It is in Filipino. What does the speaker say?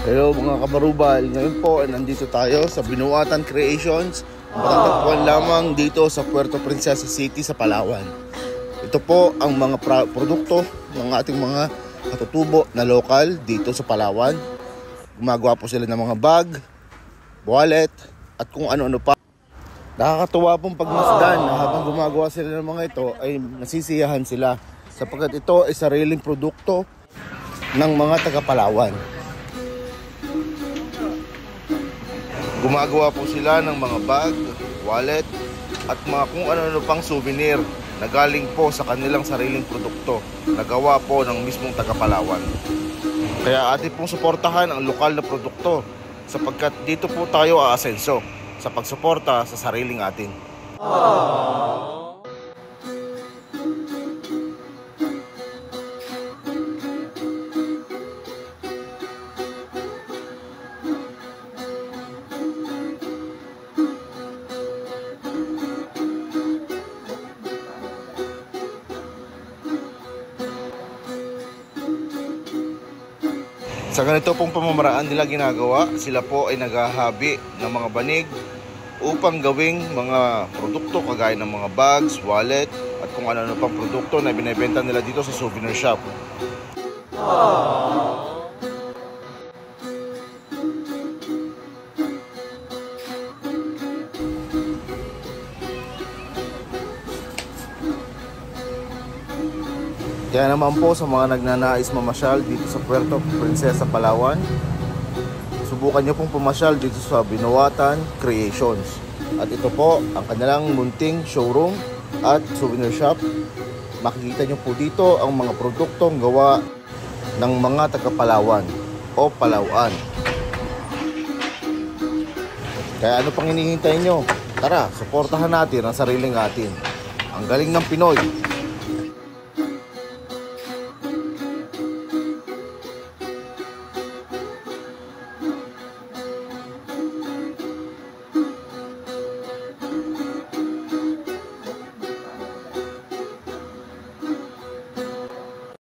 Hello mga kabarubal, ngayon po nandito tayo sa Binuatan Creations. Matatagpuan lamang dito sa Puerto Princesa City sa Palawan. Ito po ang mga produkto ng ating mga katutubo na lokal dito sa Palawan. Gumagawa po sila ng mga bag, wallet at kung ano-ano pa. Nakakatuwa pong pagmasdan na habang gumagawa sila ng mga ito ay nasisiyahan sila sapagkat ito ay sariling produkto ng mga taga-Palawan. Gumagawa po sila ng mga bag, wallet at mga kung ano-ano pang souvenir na galing po sa kanilang sariling produkto na gawa po ng mismong taga-Palawan. Kaya atin pong suportahan ang lokal na produkto sapagkat dito po tayo aasenso sa pagsuporta sa sariling atin. Sa ganito pong pamamaraan nila ginagawa, sila po ay naghahabi ng mga banig upang gawing mga produkto kagaya ng mga bags, wallet at kung ano-ano pang produkto na binibenta nila dito sa souvenir shop. Kaya naman po sa mga nagnanais mamasyal dito sa Puerto Princesa, Palawan, subukan nyo pong pumasyal dito sa Binuatan Creations. At ito po ang kanilang munting showroom at souvenir shop. Makikita nyo po dito ang mga produktong gawa ng mga taga-Palawan o Palawan. Kaya ano pang hinihintay nyo? Tara, suportahan natin ang sariling atin. Ang galing ng Pinoy.